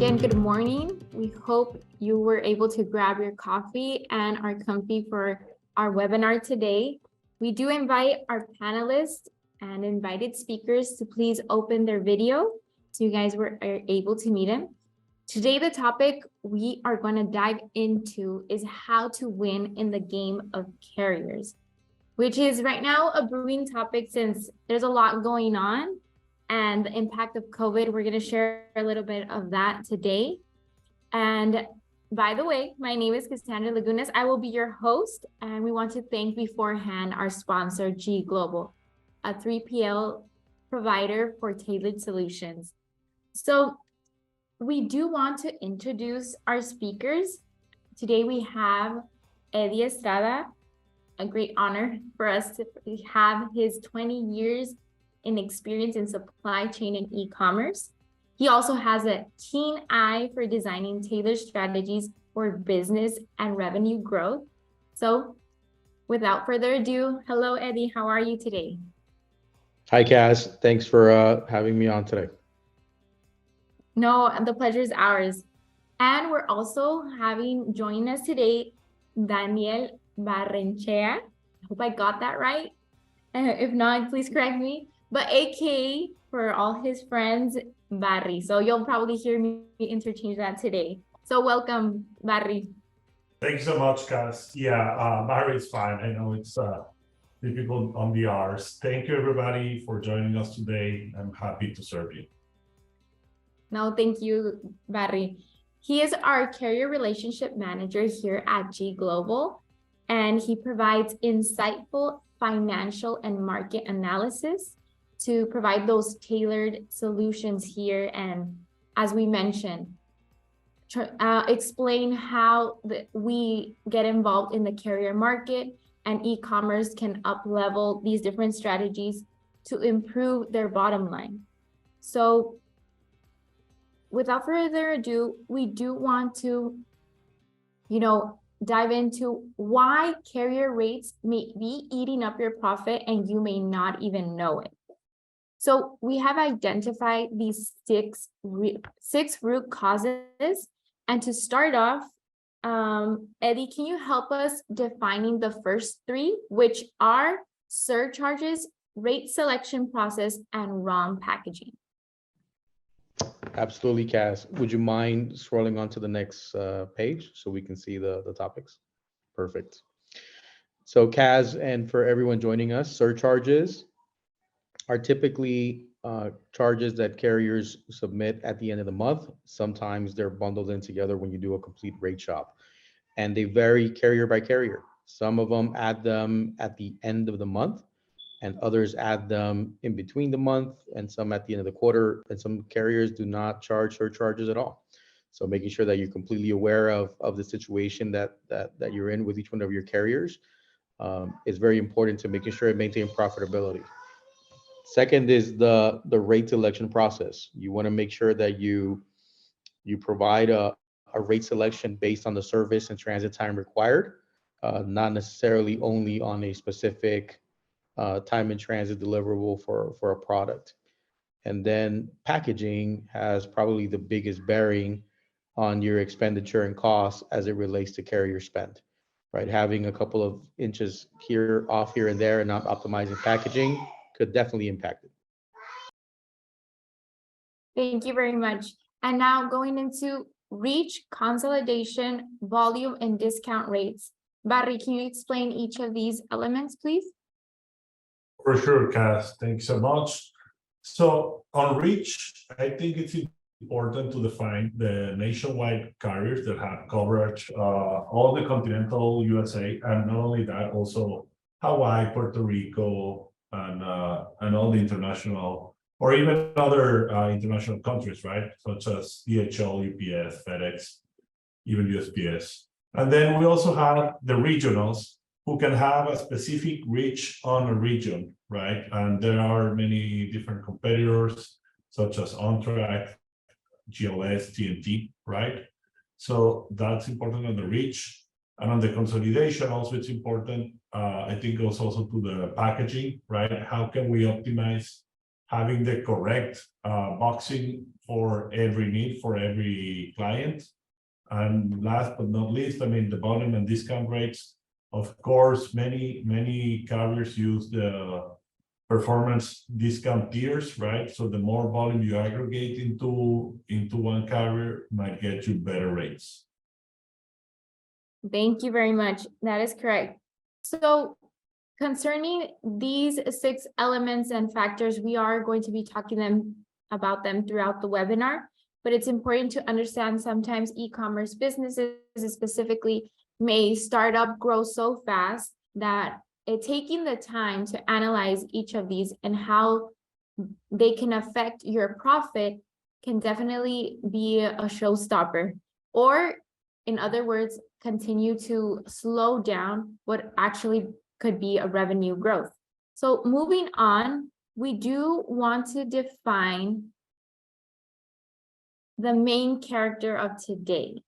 Again, good morning. We hope you were able to grab your coffee and are comfy for our webinar today. We do invite our panelists and invited speakers to please open their video so you guys are able to meet them. Today, the topic we are going to dive into is how to win in the game of carriers, which is right now a brewing topic since there's a lot going on and the impact of COVID. We're going to share a little bit of that today. And by the way, my name is Cassandra Lagunas. I will be your host, and we want to thank beforehand our sponsor, G Global, a 3PL provider for tailored solutions. So we do want to introduce our speakers. Today we have Eddie Estrada, a great honor for us to have his 20 years in experience in supply chain and e-commerce. He also has a keen eye for designing tailored strategies for business and revenue growth. So without further ado, hello, Eddie. How are you today? Hi, Cass. Thanks for having me on today. No, the pleasure is ours. And we're also having joining us today, Daniel Barrenechea. I hope I got that right. If not, please correct me. But AKA for all his friends, Barry. So you'll probably hear me interchange that today. So welcome, Barry. Thanks so much, Cass. Yeah, Barry is fine. I know it's difficult on the R's. Thank you, everybody, for joining us today. I'm happy to serve you. No, thank you, Barry. He is our carrier relationship manager here at G Global, and he provides insightful financial and market analysis to provide those tailored solutions here. And as we mentioned, explain how we get involved in the carrier market and e-commerce can up-level these different strategies to improve their bottom line. So without further ado, we do want to, dive into why carrier rates may be eating up your profit and you may not even know it. So we have identified these six root causes. And to start off, Eddie, can you help us defining the first three, which are surcharges, rate selection process, and wrong packaging? Absolutely, Cass. Would you mind scrolling on to the next page so we can see the topics? Perfect. So Cass, and for everyone joining us, surcharges are typically charges that carriers submit at the end of the month. Sometimes they're bundled in together when you do a complete rate shop, and they vary carrier by carrier. Some of them add them at the end of the month, and others add them in between the month, and some at the end of the quarter, and some carriers do not charge surcharges at all. So making sure that you're completely aware of the situation that you're in with each one of your carriers is very important to making sure it maintains profitability. Second is the rate selection process. You want to make sure that you provide a rate selection based on the service and transit time required, not necessarily only on a specific time in transit deliverable for a product. And then packaging has probably the biggest bearing on your expenditure and costs as it relates to carrier spend, right? Having a couple of inches off here and there and not optimizing packaging could definitely impact it. Thank you very much. And now going into reach, consolidation, volume, and discount rates. Barry, can you explain each of these elements, please? For sure, Cass. Thanks so much. So on reach, I think it's important to define the nationwide carriers that have coverage all the continental USA, and not only that, also Hawaii, Puerto Rico, and all the international, or even other international countries, right? Such as DHL, UPS, FedEx, even USPS. And then we also have the regionals who can have a specific reach on a region, right? And there are many different competitors, such as OnTrack, GLS, TNT, right? So that's important on the reach. And on the consolidation, also it's important, I think goes also to the packaging, right? How can we optimize having the correct boxing for every need for every client. And last but not least, I mean, the volume and discount rates. Of course, many carriers use the performance discount tiers, right? So the more volume you aggregate into one carrier might get you better rates. Thank you very much. That is correct. So concerning these 6 elements and factors, we are going to be talking about them throughout the webinar, but it's important to understand sometimes e-commerce businesses specifically may start up, grow so fast that taking the time to analyze each of these and how they can affect your profit can definitely be a showstopper, or in other words, continue to slow down what actually could be a revenue growth. So moving on, we do want to define the main character of today.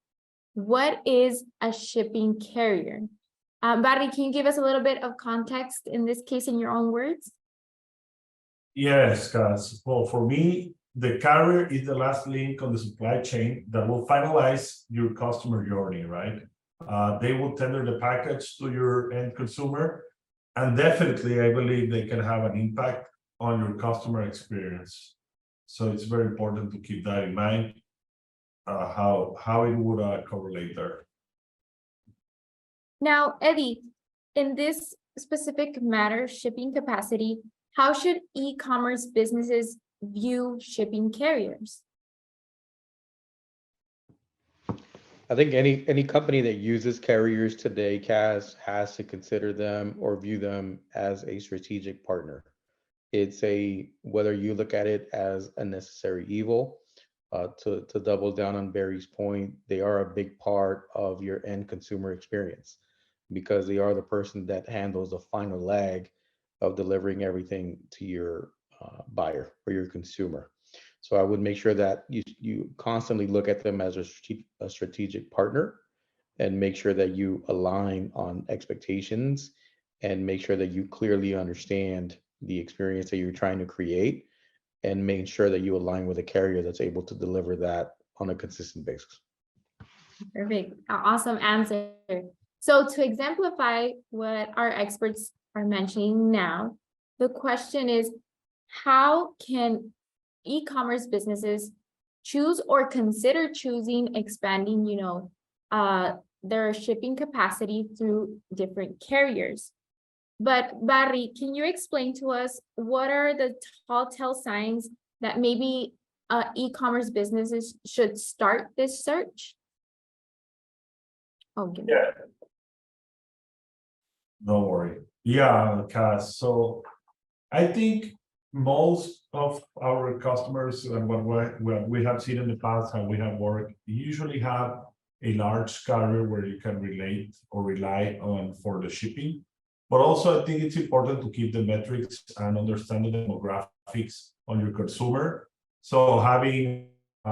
What is a shipping carrier? Barry, can you give us a little bit of context in this case in your own words? Yes, guys. Well, for me, the carrier is the last link on the supply chain that will finalize your customer journey, right? They will tender the package to your end consumer, and definitely, I believe they can have an impact on your customer experience. So it's very important to keep that in mind, how it would correlate there. Now, Eddie, in this specific matter, shipping capacity, how should e-commerce businesses view shipping carriers? I think any company that uses carriers today, Kaz, has to consider them or view them as a strategic partner. It's whether you look at it as a necessary evil, to double down on Barry's point, they are a big part of your end consumer experience because they are the person that handles the final leg of delivering everything to your buyer or your consumer. So I would make sure that you constantly look at them as a strategic partner and make sure that you align on expectations and make sure that you clearly understand the experience that you're trying to create and making sure that you align with a carrier that's able to deliver that on a consistent basis. Perfect. Awesome answer. So to exemplify what our experts are mentioning now, the question is, how can e-commerce businesses choose or consider choosing expanding, their shipping capacity through different carriers? But Barry, can you explain to us what are the telltale signs that maybe e-commerce businesses should start this search? Oh, Yeah. Don't worry. Yeah, Cass. So I think most of our customers and what we have seen in the past, how we have worked, usually have a large carrier where you can relate or rely on for the shipping. But also, I think it's important to keep the metrics and understand the demographics on your consumer. So having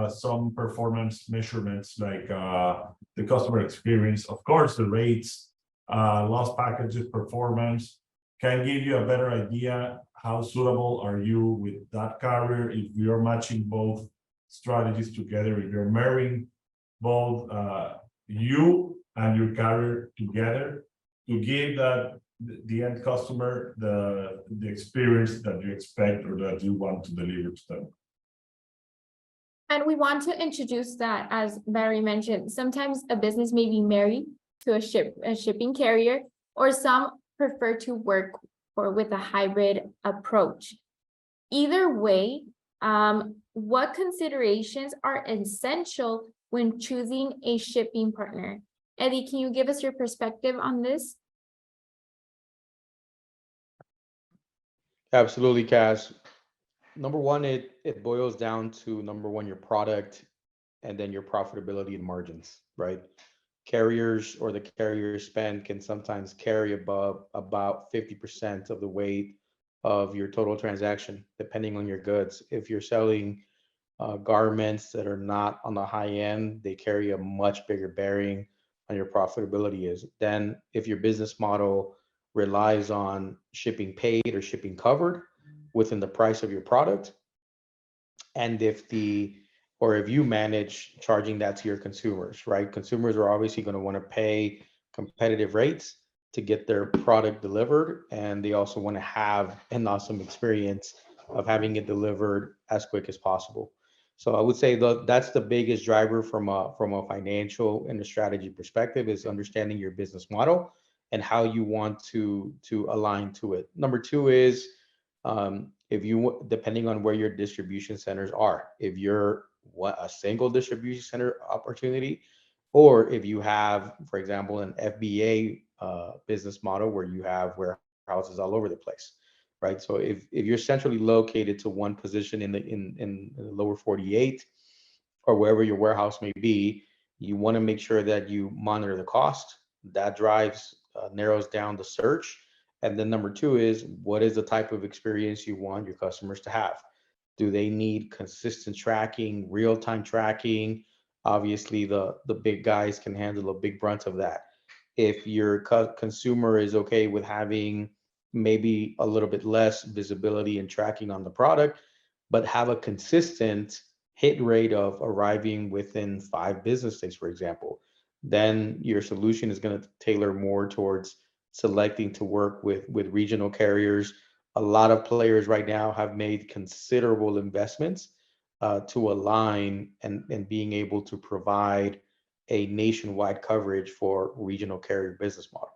some performance measurements like the customer experience, of course, the rates, lost packages performance, can give you a better idea how suitable are you with that carrier if you're matching both strategies together, if you're marrying both you and your carrier together to give that the end customer the experience that you expect or that you want to deliver to them. And we want to introduce that, as Barry mentioned, sometimes a business may be married to a shipping carrier, or some prefer to work with a hybrid approach. Either way, what considerations are essential when choosing a shipping partner? Eddie, can you give us your perspective on this? Absolutely, Cass. Number one, it boils down to number one, your product, and then your profitability and margins, right? Carriers or the carrier spend can sometimes carry above about 50% of the weight of your total transaction, depending on your goods. If you're selling garments that are not on the high end, they carry a much bigger bearing on your profitability. Then if your business model relies on shipping paid or shipping covered, within the price of your product, and if you manage charging that to your consumers, right? Consumers are obviously going to want to pay competitive rates to get their product delivered, and they also want to have an awesome experience of having it delivered as quick as possible. So I would say that's the biggest driver from a financial and a strategy perspective, is understanding your business model and how you want to align to it. Number two is, if you, depending on where your distribution centers are, if you're a single distribution center opportunity, or if you have, for example, an FBA business model where you have warehouses all over the place, right? So if you're centrally located to one position in the lower 48, or wherever your warehouse may be, you want to make sure that you monitor the cost. That drives, narrows down the search. And then number two is, what is the type of experience you want your customers to have? Do they need consistent tracking, real-time tracking? Obviously, the big guys can handle a big brunt of that. If your consumer is okay with having maybe a little bit less visibility and tracking on the product, but have a consistent hit rate of arriving within 5 business days, for example, then your solution is going to tailor more towards selecting to work with regional carriers. A lot of players right now have made considerable investments to align and being able to provide a nationwide coverage for regional carrier business model.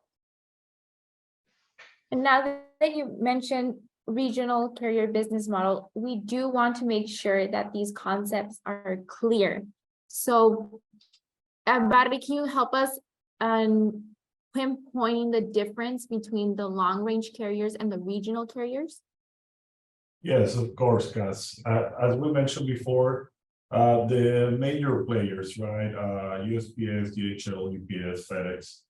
And now that you mentioned regional carrier business model, we do want to make sure that these concepts are clear. So, Barry, can you help us pinpointing the difference between the long-range carriers and the regional carriers? Yes, of course, Gus. As we mentioned before, the major players, right? USPS, DHL, UPS, FedEx,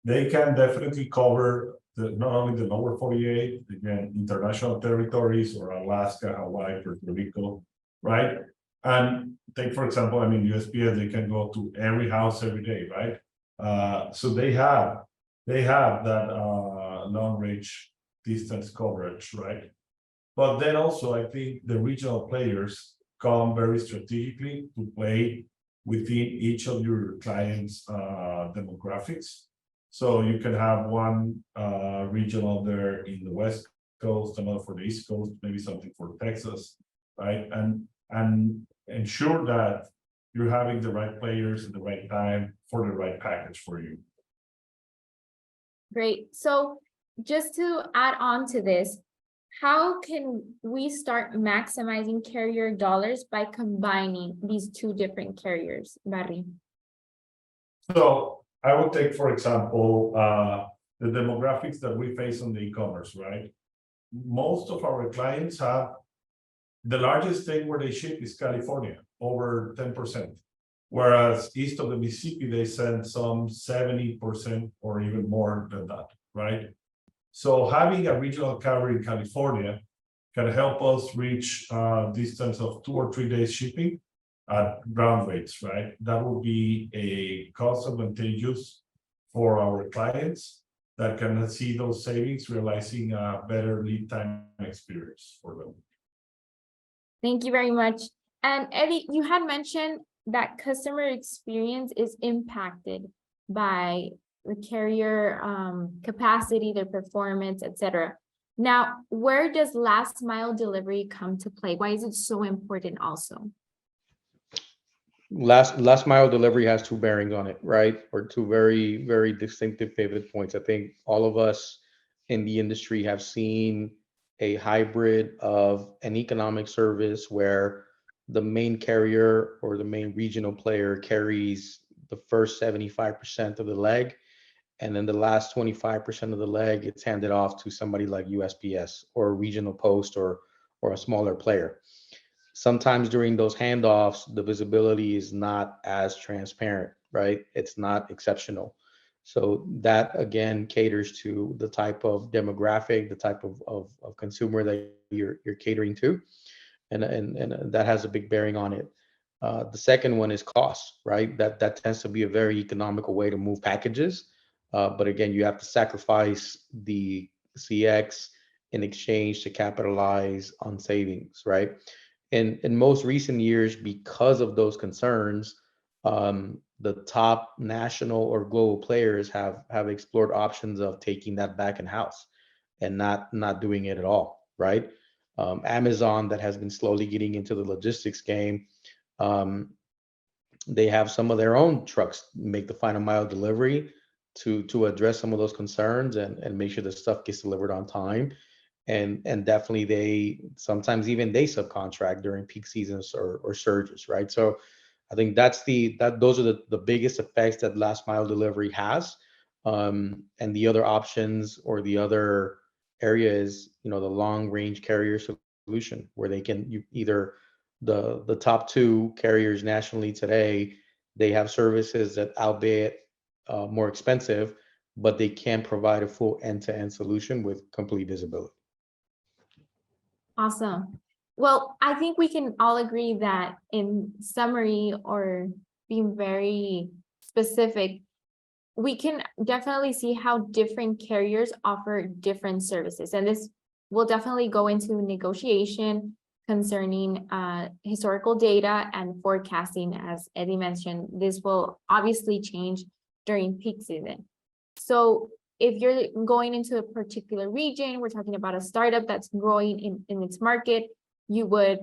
they can definitely cover not only the lower 48, again, international territories or Alaska, Hawaii, Puerto Rico, right? And take, for example, I mean, USPS, they can go to every house every day, right? So they have that long range distance coverage, right? But then also, I think the regional players come very strategically to play within each of your clients' demographics. So you can have one regional there in the West Coast, another for the East Coast, maybe something for Texas, right? And ensure that you're having the right players at the right time for the right package for you. Great. So just to add on to this, how can we start maximizing carrier dollars by combining these two different carriers, Barry? So I would take, for example, the demographics that we face on the e-commerce, right? Most of our clients have the largest state where they ship is California, over 10%. Whereas east of the Mississippi, they send some 70% or even more than that, right? So having a regional carrier in California can help us reach a distance of 2 or 3 days shipping at ground rates, right? That will be a cost advantageous for our clients that can see those savings, realizing a better lead time experience for them. Thank you very much. And Eddie, you had mentioned that customer experience is impacted by the carrier capacity, their performance, etc. Now, where does last mile delivery come to play? Why is it so important also? Last mile delivery has two bearings on it, right? Or two very, very distinctive pivot points. I think all of us in the industry have seen a hybrid of an economic service where the main carrier or the main regional player carries the first 75% of the leg, and then the last 25% of the leg, it's handed off to somebody like USPS or a regional post or a smaller player. Sometimes during those handoffs, the visibility is not as transparent, right? It's not exceptional. So that again caters to the type of demographic, the type of consumer that you're catering to, and that has a big bearing on it. The second one is cost, right? That tends to be a very economical way to move packages, but again, you have to sacrifice the CX in exchange to capitalize on savings, right? And in most recent years, because of those concerns, the top national or global players have explored options of taking that back in house and not doing it at all, right? Amazon, that has been slowly getting into the logistics game, um, they have some of their own trucks make the final mile delivery to address some of those concerns and make sure the stuff gets delivered on time. And definitely they sometimes even they subcontract during peak seasons or surges, right? So I think those are the biggest effects that last mile delivery has. And the other options or the other area is, the long range carrier solution where they can either the top two carriers nationally today, they have services that, albeit more expensive, but they can provide a full end-to-end solution with complete visibility. Awesome. Well, I think we can all agree that in summary or being very specific, we can definitely see how different carriers offer different services. And this will definitely go into negotiation concerning historical data and forecasting. As Eddie mentioned, this will obviously change during peak season. So if you're going into a particular region, we're talking about a startup that's growing in its market, you would,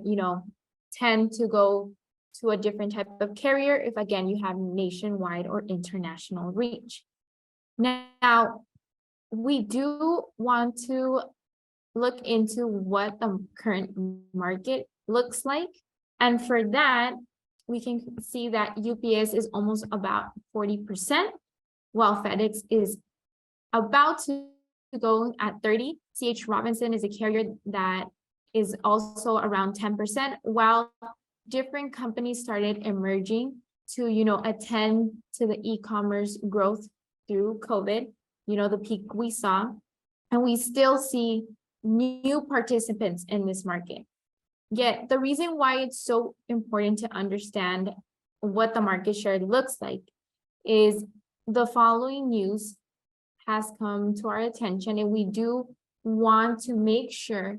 tend to go to a different type of carrier if, again, you have nationwide or international reach. Now, we do want to look into what the current market looks like. And for that, we can see that UPS is almost about 40%, while FedEx is about to go at 30. CH Robinson is a carrier that is also around 10%, while different companies started emerging to, attend to the e-commerce growth through COVID, the peak we saw, and we still see new participants in this market. Yet the reason why it's so important to understand what the market share looks like is the following news has come to our attention, and we do want to make sure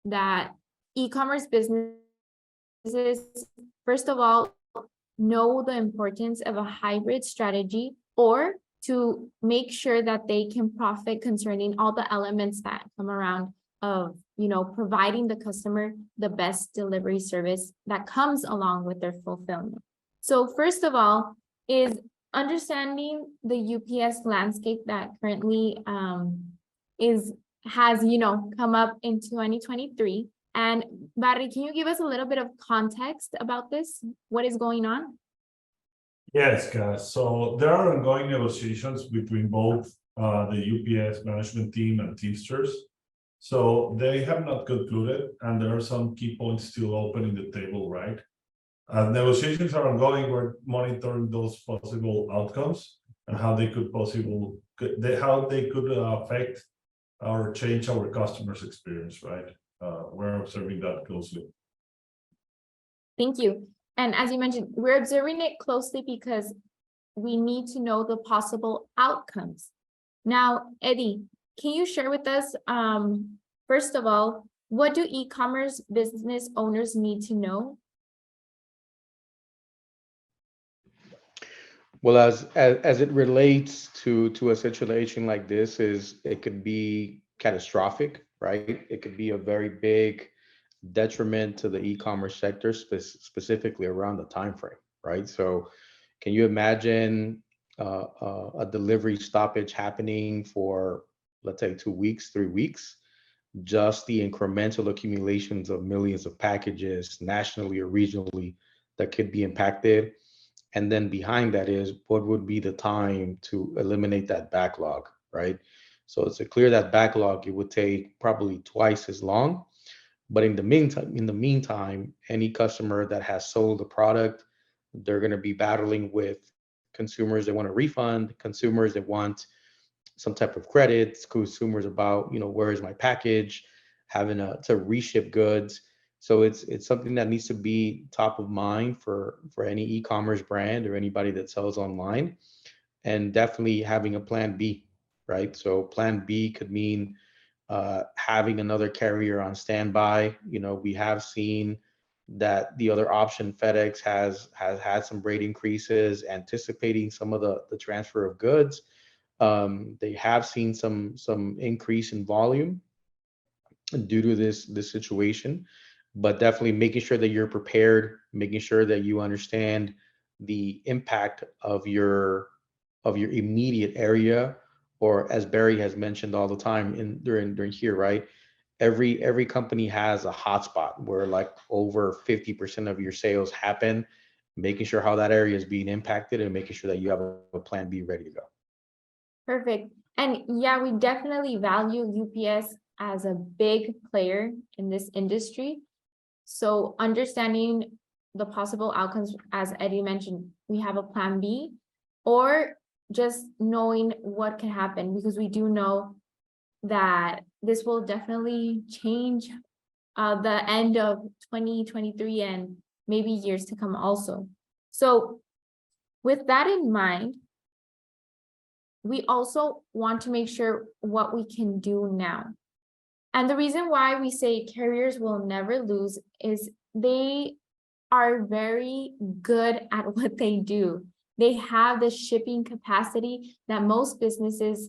that e-commerce businesses, first of all, know the importance of a hybrid strategy, or to make sure that they can profit concerning all the elements that come around of, providing the customer the best delivery service that comes along with their fulfillment. So first of all is understanding the UPS landscape that currently has come up in 2023. And Barry, can you give us a little bit of context about this? What is going on? Yes, guys. So there are ongoing negotiations between both the UPS management team and Teamsters. So they have not concluded, and there are some key points still open in the table, right? Negotiations are ongoing. We're monitoring those possible outcomes and how they could affect or change our customers' experience, right? We're observing that closely. Thank you. And as you mentioned, we're observing it closely because we need to know the possible outcomes. Now, Eddie, can you share with us, first of all, what do e-commerce business owners need to know? Well, as it relates to a situation like this, is it could be catastrophic, right? It could be a very big detriment to the e-commerce sector, specifically around the time frame, right? So, can you imagine a delivery stoppage happening for, let's say, 2 weeks, 3 weeks? Just the incremental accumulations of millions of packages nationally or regionally that could be impacted. And then behind that is what would be the time to eliminate that backlog, right? So to clear that backlog, it would take probably twice as long. But in the meantime, any customer that has sold the product, they're going to be battling with consumers that want a refund, consumers that want some type of credits, consumers about, where is my package, having to reship goods. So it's something that needs to be top of mind for any e-commerce brand or anybody that sells online, and definitely having a plan B, right? So plan B could mean having another carrier on standby. We have seen that the other option, FedEx, has had some rate increases, anticipating some of the transfer of goods. They have seen some increase in volume due to this situation, but definitely making sure that you're prepared, making sure that you understand the impact of your immediate area, or as Barry has mentioned all the time during here, right? Every company has a hotspot where like over 50% of your sales happen, making sure how that area is being impacted and making sure that you have a plan B ready to go. Perfect. And yeah, we definitely value UPS as a big player in this industry. So understanding the possible outcomes, as Eddie mentioned, we have a plan B, or just knowing what can happen, because we do know that this will definitely change the end of 2023 and maybe years to come also. So with that in mind, we also want to make sure what we can do now. And the reason why we say carriers will never lose is they are very good at what they do. They have the shipping capacity that most businesses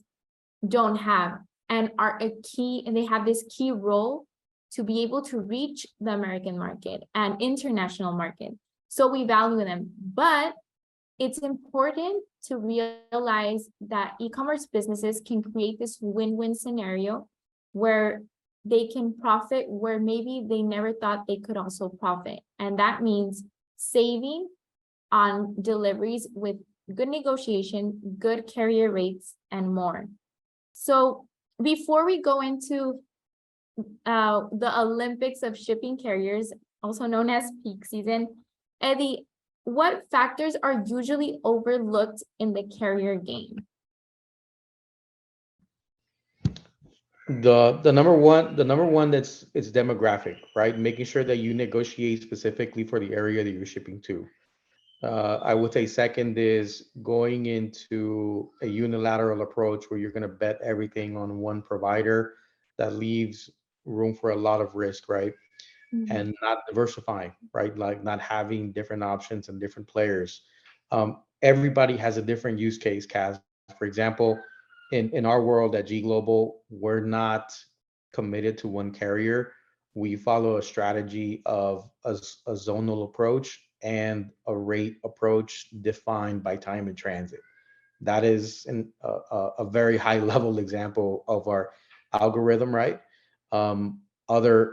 don't have, and are a key, and they have this key role to be able to reach the American market and international market. So we value them, but it's important to realize that e-commerce businesses can create this win-win scenario where they can profit where maybe they never thought they could also profit. And that means saving on deliveries with good negotiation, good carrier rates, and more. So before we go into the Olympics of shipping carriers, also known as peak season, Eddie, what factors are usually overlooked in the carrier game? The number one it's demographic, right? Making sure that you negotiate specifically for the area that you're shipping to. I would say second is going into a unilateral approach where you're going to bet everything on one provider. That leaves room for a lot of risk, right? And not diversifying, right? Like not having different options and different players. Everybody has a different use case, Kaz. For example, in our world at G Global, we're not committed to one carrier. We follow a strategy of a zonal approach and a rate approach defined by time in transit. That is a very high level example of our algorithm, right? Other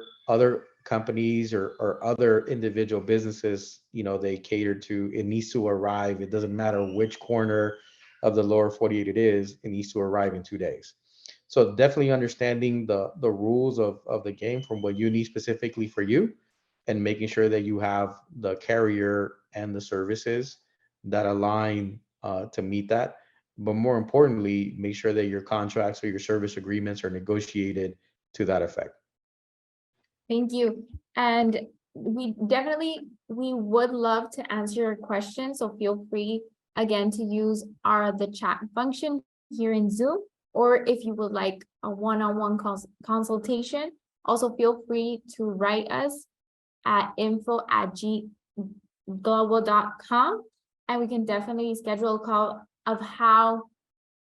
companies or other individual businesses, they cater to, it needs to arrive. It doesn't matter which corner of the lower 48 it is, it needs to arrive in 2 days. So definitely understanding the rules of the game from what you need specifically for you, and making sure that you have the carrier and the services that align to meet that. But more importantly, make sure that your contracts or your service agreements are negotiated to that effect. Thank you. And we would love to answer your questions. So feel free again to use the chat function here in Zoom, or if you would like a one-on-one consultation, also feel free to write us at info@gglobal.com, and we can definitely schedule a call of how,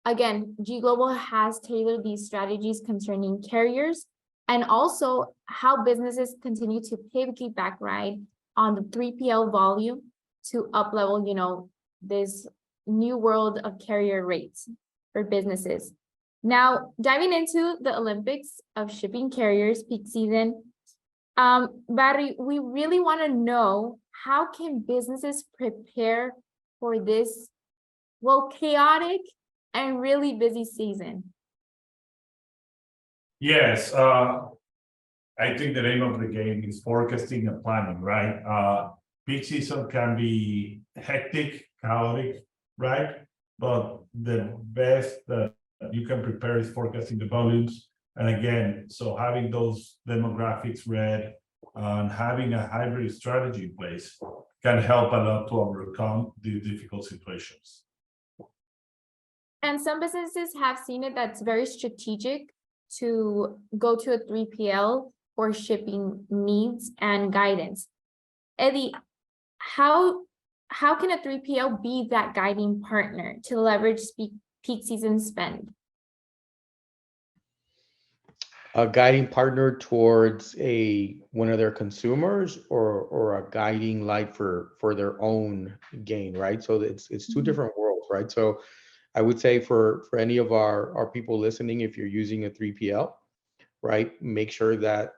again, G Global has tailored these strategies concerning carriers, and also how businesses continue to piggyback ride on the 3PL volume to up-level, this new world of carrier rates for businesses. Now, diving into the Olympics of shipping carriers peak season, Barry, we really want to know, how can businesses prepare for this, chaotic and really busy season? Yes, I think the name of the game is forecasting and planning, right? Peak season can be hectic, chaotic, right? But the best that you can prepare is forecasting the volumes. And again, so having those demographics read and having a hybrid strategy in place can help a lot to overcome these difficult situations. And some businesses have seen it that's very strategic to go to a 3PL for shipping needs and guidance. Eddie, how can a 3PL be that guiding partner to leverage peak season spend? A guiding partner towards one of their consumers, or a guiding light for their own gain, right? So it's two Mhm. different worlds, right? So I would say for any of our people listening, if you're using a 3PL, right, make sure that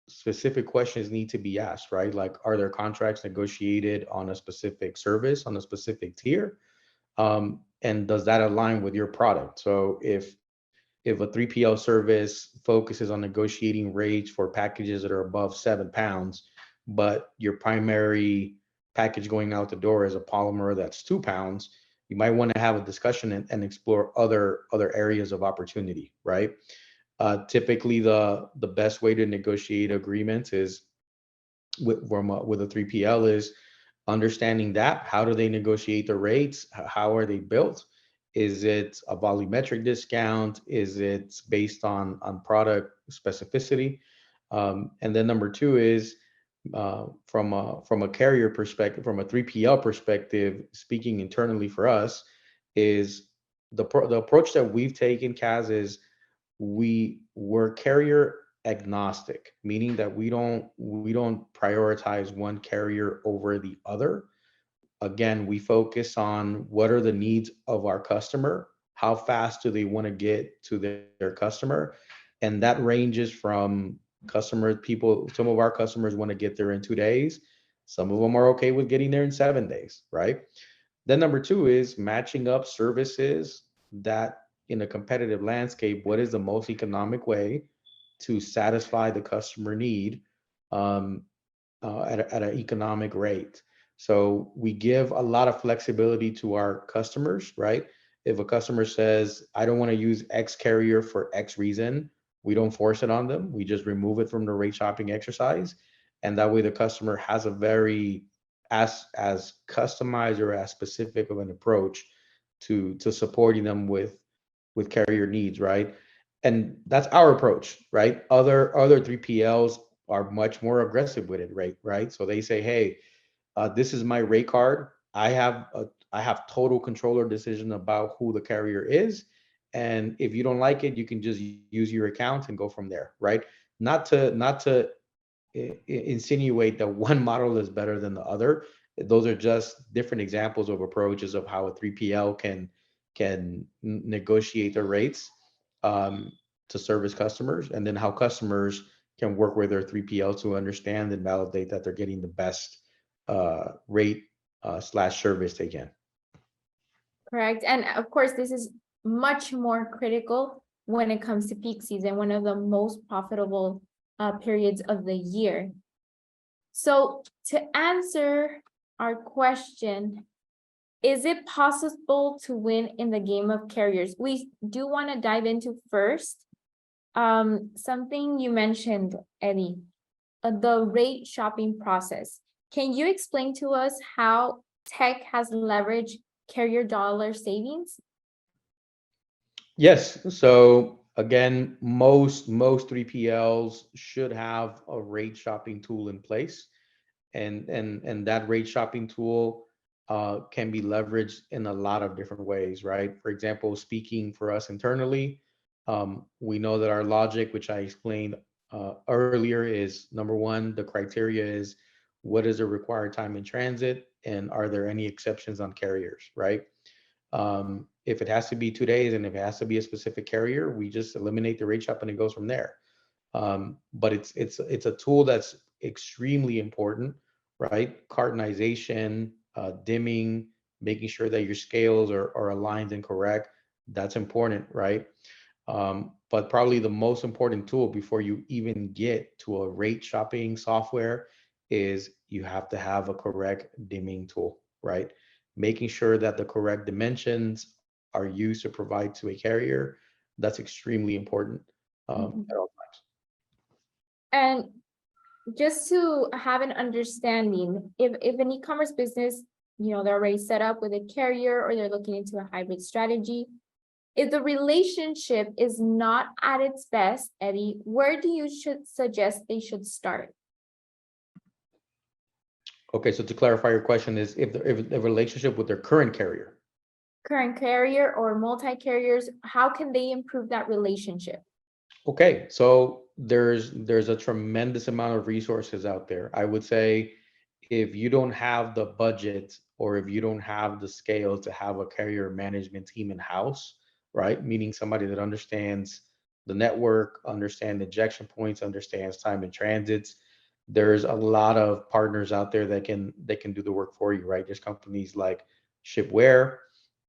specific questions need to be asked, right? Like, are there contracts negotiated on a specific service, on a specific tier? And does that align with your product? So if a 3PL service focuses on negotiating rates for packages that are above 7 pounds, but your primary package going out the door is a polymer that's 2 pounds, you might want to have a discussion and explore other areas of opportunity, right? Typically, the best way to negotiate agreements is with a 3PL is understanding that. How do they negotiate the rates? How are they built? Is it a volumetric discount? Is it based on product specificity? And then number two is from a carrier perspective, from a 3PL perspective, speaking internally for us, is the approach that we've taken, Kaz, is we're carrier agnostic, meaning that we don't prioritize one carrier over the other. Again, we focus on what are the needs of our customer, how fast do they want to get to their customer, and that ranges from people. Some of our customers want to get there in 2 days. Some of them are okay with getting there in 7 days, right? Then number two is matching up services that, in a competitive landscape, what is the most economic way to satisfy the customer need, um, at an economic rate. So we give a lot of flexibility to our customers, right? If a customer says, I don't want to use X carrier for X reason, we don't force it on them. We just remove it from the rate shopping exercise. And that way the customer has a very as customized or as specific of an approach to supporting them with carrier needs, right? And that's our approach, right? Other 3PLs are much more aggressive with it, right? Right. So they say, hey, this is my rate card. I have total control or decision about who the carrier is. And if you don't like it, you can just use your account and go from there, right? Not to insinuate that one model is better than the other. Those are just different examples of approaches of how a 3PL can negotiate their rates, um, to service customers, and then how customers can work with their 3PL to understand and validate that they're getting the best rate slash service they can. Correct. And of course, this is much more critical when it comes to peak season, one of the most profitable periods of the year. So to answer our question, is it possible to win in the game of carriers? We do want to dive into first something you mentioned, Eddie, the rate shopping process. Can you explain to us how tech has leveraged carrier dollar savings? Yes. So again, most 3PLs should have a rate shopping tool in place, and that rate shopping tool can be leveraged in a lot of different ways, right? For example, speaking for us internally, we know that our logic, which I explained earlier, is number one, the criteria is what is the required time in transit, and are there any exceptions on carriers, right? If it has to be 2 days and if it has to be a specific carrier, we just eliminate the rate shop and it goes from there. But it's a tool that's extremely important, right? Cartonization, dimming, making sure that your scales are aligned and correct. That's important, right? But probably the most important tool before you even get to a rate shopping software is you have to have a correct dimming tool, right? Making sure that the correct dimensions are used to provide to a carrier. That's extremely important at all times. And just to have an understanding, if an e-commerce business, they're already set up with a carrier or they're looking into a hybrid strategy, If the relationship is not at its best, Eddie, where do you should suggest they should start? Okay, so to clarify your question is if the relationship with their current carrier. Current carrier or multi-carriers, how can they improve that relationship? Okay, so there's a tremendous amount of resources out there. I would say if you don't have the budget or if you don't have the scale to have a carrier management team in-house, right? Meaning somebody that understands the network, understands injection points, understands time and transits. There's a lot of partners out there that can do the work for you, right? There's companies like Shipware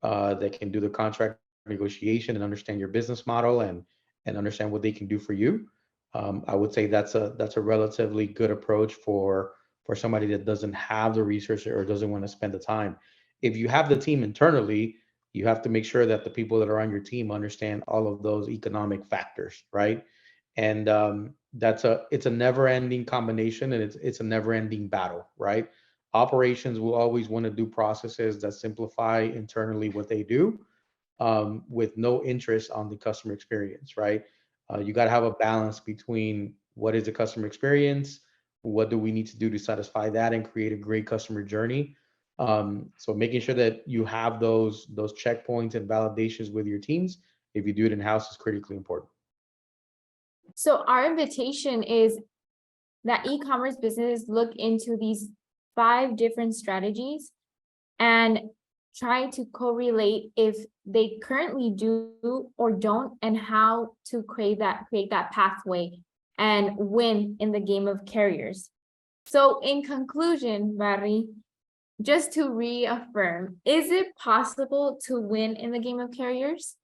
that can do the contract negotiation and understand your business model and understand what they can do for you. I would say that's a relatively good approach for somebody that doesn't have the resources or doesn't want to spend the time. If you have the team internally, you have to make sure that the people that are on your team understand all of those economic factors, right? And it's a never-ending combination, and it's a never-ending battle, right? Operations will always want to do processes that simplify internally what they do, with no interest on the customer experience, right? You got to have a balance between what is the customer experience, what do we need to do to satisfy that and create a great customer journey. So making sure that you have those checkpoints and validations with your teams, if you do it in-house, is critically important. So our invitation is that e-commerce businesses look into these 5 different strategies and try to correlate if they currently do or don't, and how to create that pathway and win in the game of carriers. So in conclusion, Barry, just to reaffirm, is it possible to win in the game of carriers?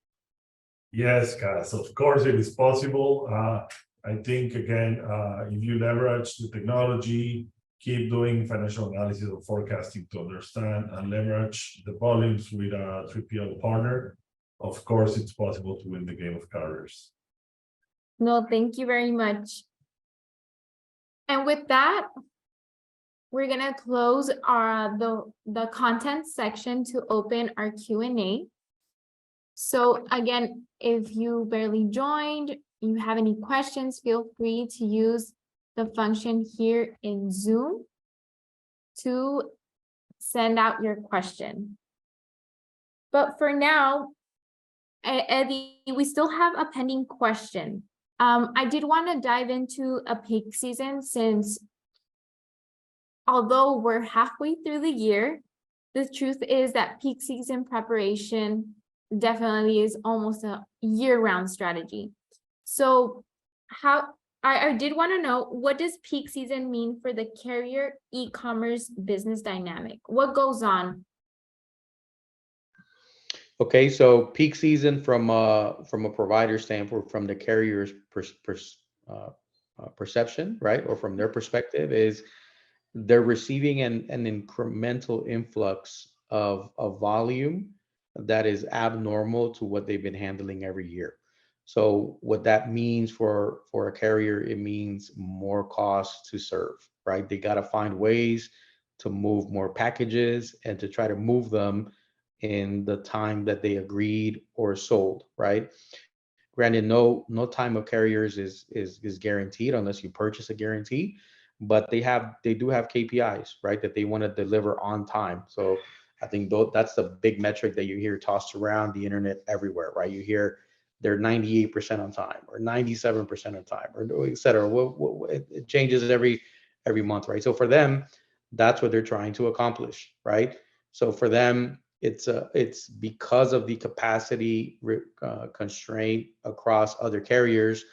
Yes, guys, of course it is possible. I think again, if you leverage the technology, keep doing financial analysis or forecasting to understand and leverage the volumes with a 3PL partner, of course, it's possible to win the game of carriers. No, thank you very much. And with that, we're gonna close the content section to open our Q&A. So again, if you barely joined, you have any questions, feel free to use the function here in Zoom to send out your question. But for now, Eddie, we still have a pending question. I did want to dive into a peak season, since although we're halfway through the year, the truth is that peak season preparation definitely is almost a year-round strategy. So I did want to know, what does peak season mean for the carrier e-commerce business dynamic? What goes on? Okay, so peak season from a provider standpoint, from the carrier's perception, right, or from their perspective, is they're receiving an incremental influx of volume that is abnormal to what they've been handling every year. So what that means for a carrier, it means more costs to serve, right? They got to find ways to move more packages and to try to move them in the time that they agreed or sold, right? Granted, no time of carriers is guaranteed unless you purchase a guarantee, but they do have KPIs, right, that they want to deliver on time. So I think that's the big metric that you hear tossed around the internet everywhere, right? You hear they're 98% on time or 97% on time, or et cetera. It changes every month, right? So for them, that's what they're trying to accomplish, right? So for them, it's because of the capacity constraint across other carriers.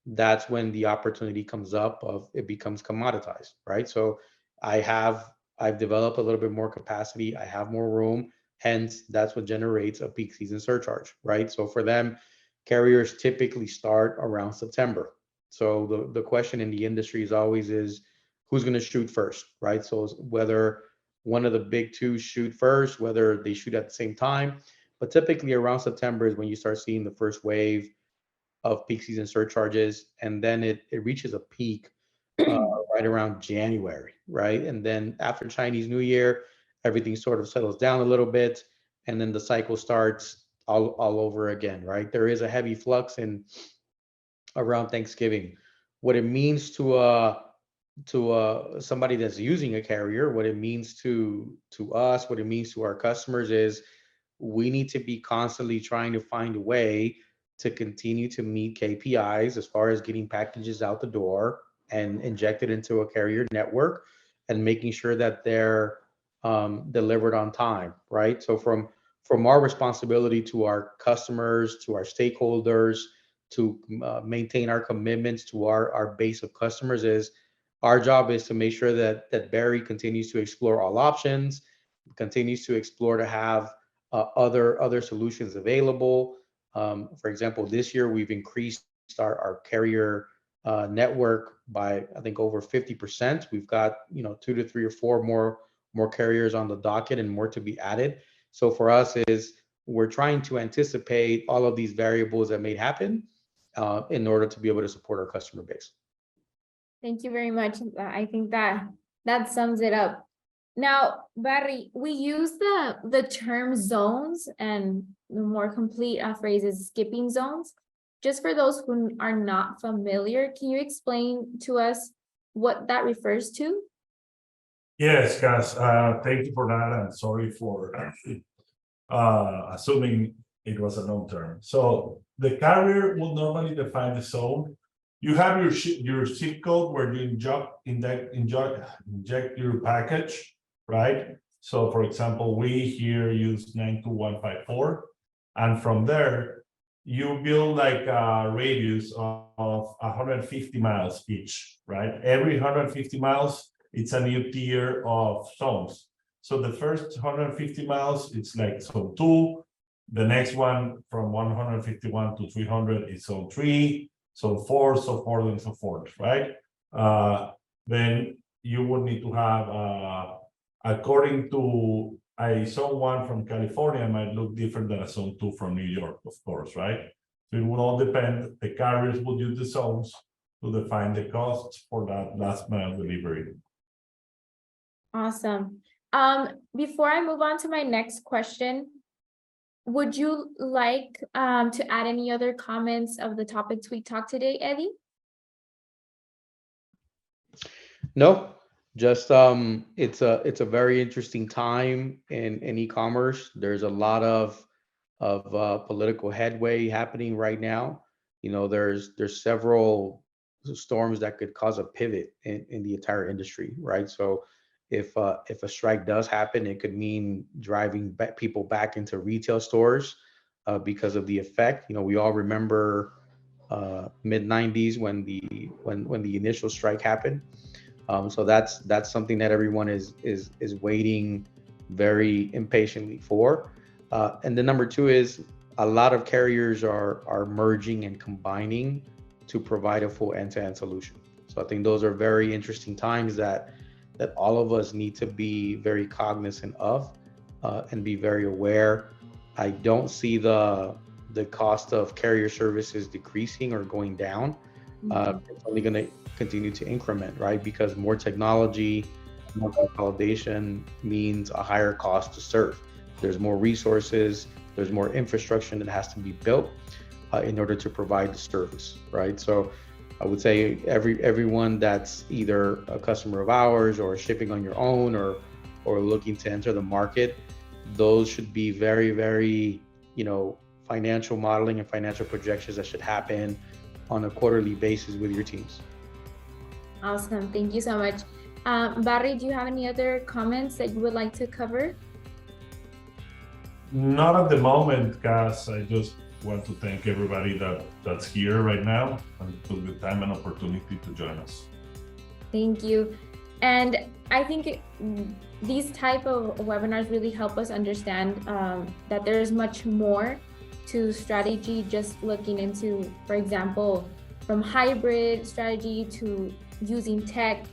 That's when the opportunity comes up of it becomes commoditized, right? So I've developed a little bit more capacity. I have more room. Hence, that's what generates a peak season surcharge, right? So for them, carriers typically start around September. So the question in the industry is always who's going to shoot first, right? So whether one of the big two shoot first, whether they shoot at the same time, but typically around September is when you start seeing the first wave of peak season surcharges, and then it reaches a peak right around January, right? And then after Chinese New Year, everything sort of settles down a little bit, and then the cycle starts all over again, right? There is a heavy flux in around Thanksgiving. What it means to somebody that's using a carrier, what it means to us, what it means to our customers is we need to be constantly trying to find a way to continue to meet KPIs as far as getting packages out the door and injected into a carrier network and making sure that they're delivered on time, right? So from our responsibility to our customers, to our stakeholders, to maintain our commitments to our base of customers is our job is to make sure that Barry continues to explore all options, continues to explore to have other solutions available. For example, this year we've increased our carrier network by I think over 50%. We've got 2 to 3 or 4 more carriers on the docket and more to be added. So for us is we're trying to anticipate all of these variables that may happen in order to be able to support our customer base. Thank you very much. I think that sums it up. Now, Barry, we use the term zones, and the more complete phrase is skipping zones. Just for those who are not familiar, can you explain to us what that refers to? Yes, guys, thank you for that, and sorry for assuming it was a known term. So the carrier will normally define the zone. You have your zip code where you inject your package, right? So for example, we here use 92154, and from there, you build like a radius of 150 miles each, right? Every 150 miles, it's a new tier of zones. So the first 150 miles, it's like zone 2. The next one from 151 to 300 is zone 3, zone 4, so forth and so forth, right? Then you would need to have, according to a zone 1 from California might look different than a zone 2 from New York, of course, right? So it will all depend. The carriers will use the zones to define the costs for that last mile delivery. Awesome. Before I move on to my next question, would you like to add any other comments of the topics we talked today, Eddie? No, just it's a very interesting time in e-commerce. There's a lot of political headway happening right now. There's several storms that could cause a pivot in the entire industry, right? So if a strike does happen, it could mean driving people back into retail stores because of the effect. We all remember mid 90s when the initial strike happened. So that's something that everyone is waiting very impatiently for. And then number 2 is a lot of carriers are merging and combining to provide a full end-to-end solution. So I think those are very interesting times that all of us need to be very cognizant of and be very aware. I don't see the cost of carrier services decreasing or going down. It's only going to continue to increment, right? Because more technology, more consolidation means a higher cost to serve. There's more resources, there's more infrastructure that has to be built in order to provide the service, right? So I would say everyone that's either a customer of ours or shipping on your own or looking to enter the market, those should be very, very, financial modeling and financial projections that should happen on a quarterly basis with your teams. Awesome. Thank you so much. Barry, do you have any other comments that you would like to cover? Not at the moment, guys. I just want to thank everybody that's here right now and took the time and opportunity to join us. Thank you. And I think these type of webinars really help us understand that there's much more to strategy, just looking into, for example, from hybrid strategy to using tech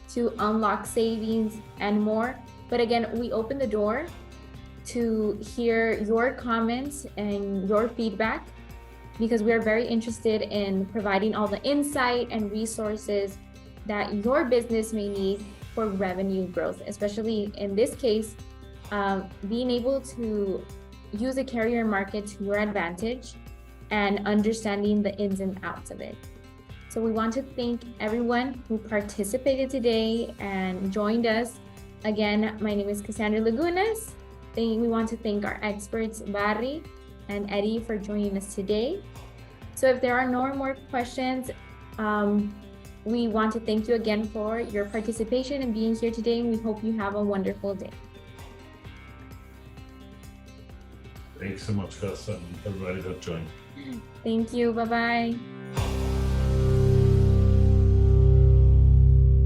to unlock savings and more. But again, we open the door to hear your comments and your feedback because we are very interested in providing all the insight and resources that your business may need for revenue growth, especially in this case, being able to use the carrier market to your advantage and understanding the ins and outs of it. So we want to thank everyone who participated today and joined us. Again, my name is Cassandra Lagunas. We want to thank our experts, Barry and Eddie, for joining us today. So if there are no more questions, we want to thank you again for your participation and being here today, and we hope you have a wonderful day. Thanks so much, Gus, and everybody that joined. Thank you. Bye-bye.